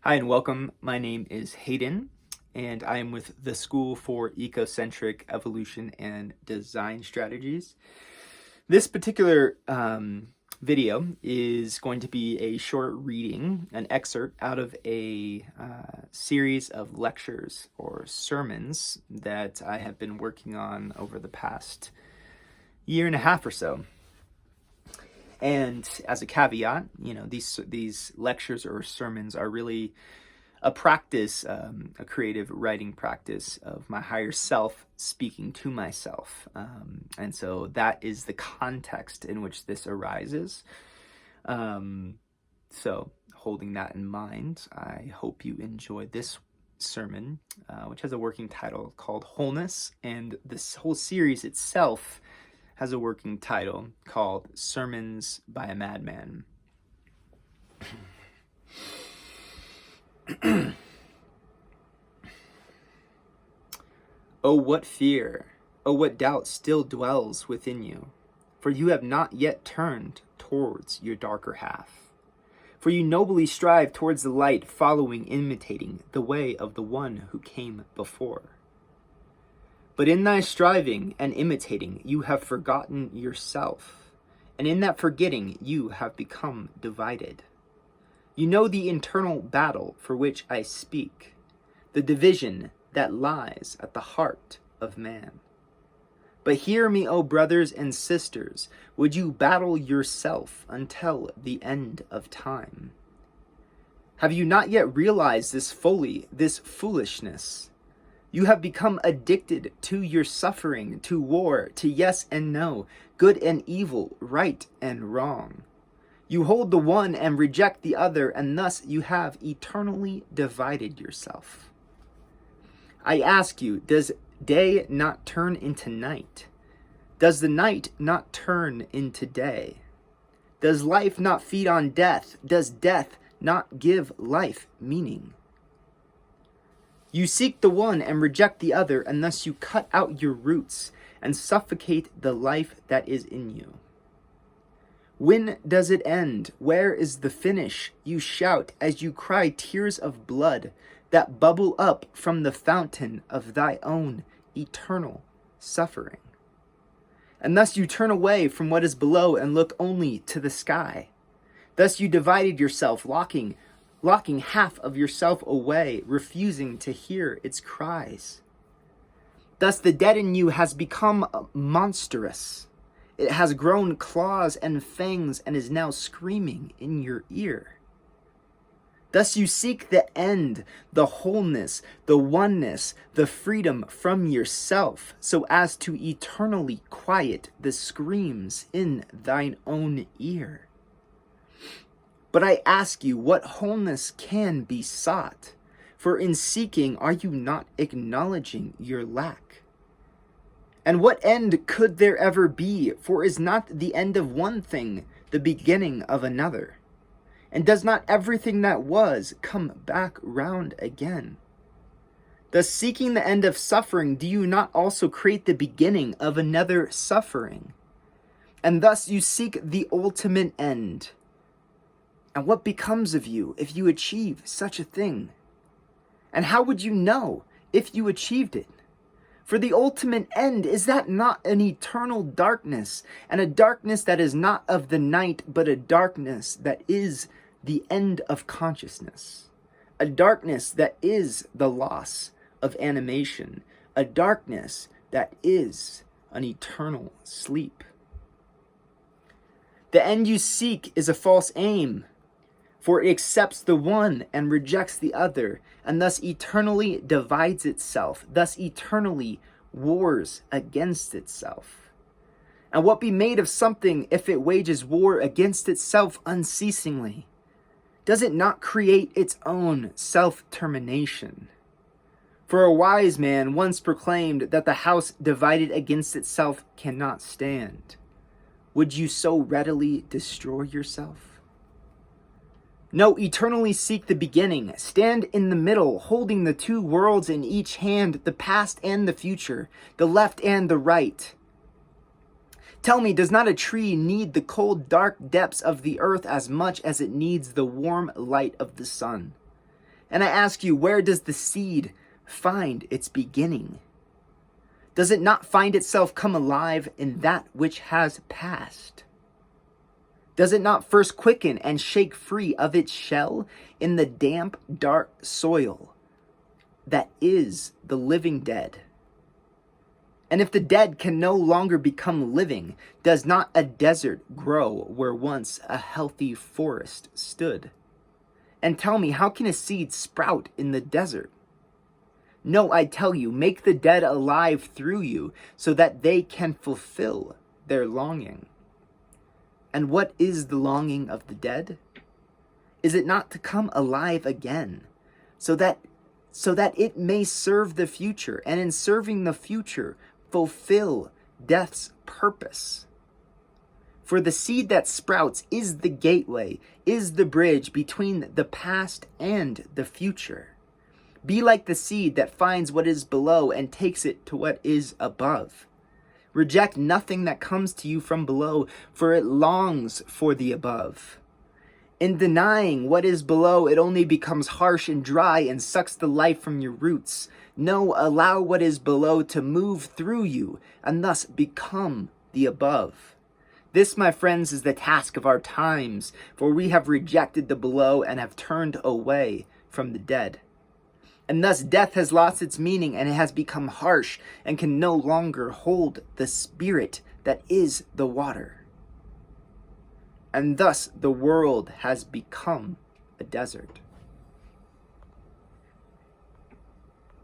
Hi and welcome. My name is Hayden, and I am with the School for Ecocentric Evolution and Design Strategies. This particular video is going to be a short reading, an excerpt out of a series of lectures or sermons that I have been working on over the past year and a half or so. And as a caveat, these lectures or sermons are really a practice, a creative writing practice of my higher self speaking to myself. And so that is the context in which this arises. So holding that in mind, I hope you enjoy this sermon, which has a working title called Wholeness. And this whole series itself has a working title called Sermons by a Madman. Oh, what fear, oh, what doubt still dwells within you, for you have not yet turned towards your darker half. For you nobly strive towards the light, following, imitating the way of the one who came before. But in thy striving and imitating, you have forgotten yourself, and in that forgetting, you have become divided. You know the internal battle for which I speak, the division that lies at the heart of man. But hear me, O brothers and sisters, would you battle yourself until the end of time? Have you not yet realized this folly, this foolishness? You have become addicted to your suffering, to war, to yes and no, good and evil, right and wrong. You hold the one and reject the other, and thus you have eternally divided yourself. I ask you, does day not turn into night? Does the night not turn into day? Does life not feed on death? Does death not give life meaning? You seek the one and reject the other, and thus you cut out your roots and suffocate the life that is in you. When does it end? Where is the finish? You shout as you cry tears of blood that bubble up from the fountain of thy own eternal suffering. And thus you turn away from what is below and look only to the sky. Thus you divided yourself, locking half of yourself away, refusing to hear its cries. Thus the dead in you has become monstrous. It has grown claws and fangs and is now screaming in your ear. Thus you seek the end, the wholeness, the oneness, the freedom from yourself, so as to eternally quiet the screams in thine own ear. But I ask you, what wholeness can be sought? For in seeking, are you not acknowledging your lack? And what end could there ever be? For is not the end of one thing the beginning of another? And does not everything that was come back round again? Thus, seeking the end of suffering, do you not also create the beginning of another suffering? And thus you seek the ultimate end. And what becomes of you if you achieve such a thing? And how would you know if you achieved it? For the ultimate end, is that not an eternal darkness, and a darkness that is not of the night, but a darkness that is the end of consciousness, a darkness that is the loss of animation, a darkness that is an eternal sleep? The end you seek is a false aim, for it accepts the one and rejects the other, and thus eternally divides itself, thus eternally wars against itself. And what be made of something if it wages war against itself unceasingly? Does it not create its own self-termination? For a wise man once proclaimed that the house divided against itself cannot stand. Would you so readily destroy yourself? No, eternally seek the beginning. Stand in the middle, holding the two worlds in each hand, the past and the future, the left and the right. Tell me, does not a tree need the cold, dark depths of the earth as much as it needs the warm light of the sun? And I ask you, where does the seed find its beginning? Does it not find itself come alive in that which has passed? Does it not first quicken and shake free of its shell in the damp, dark soil that is the living dead? And if the dead can no longer become living, does not a desert grow where once a healthy forest stood? And tell me, how can a seed sprout in the desert? No, I tell you, make the dead alive through you so that they can fulfill their longing. And what is the longing of the dead? Is it not to come alive again, so that it may serve the future, and in serving the future, fulfill death's purpose? For the seed that sprouts is the gateway, is the bridge between the past and the future. Be like the seed that finds what is below and takes it to what is above. Reject nothing that comes to you from below, for it longs for the above. In denying what is below, it only becomes harsh and dry and sucks the life from your roots. No, allow what is below to move through you and thus become the above. This, my friends, is the task of our times, for we have rejected the below and have turned away from the dead. And thus death has lost its meaning, and it has become harsh and can no longer hold the spirit that is the water. And thus the world has become a desert.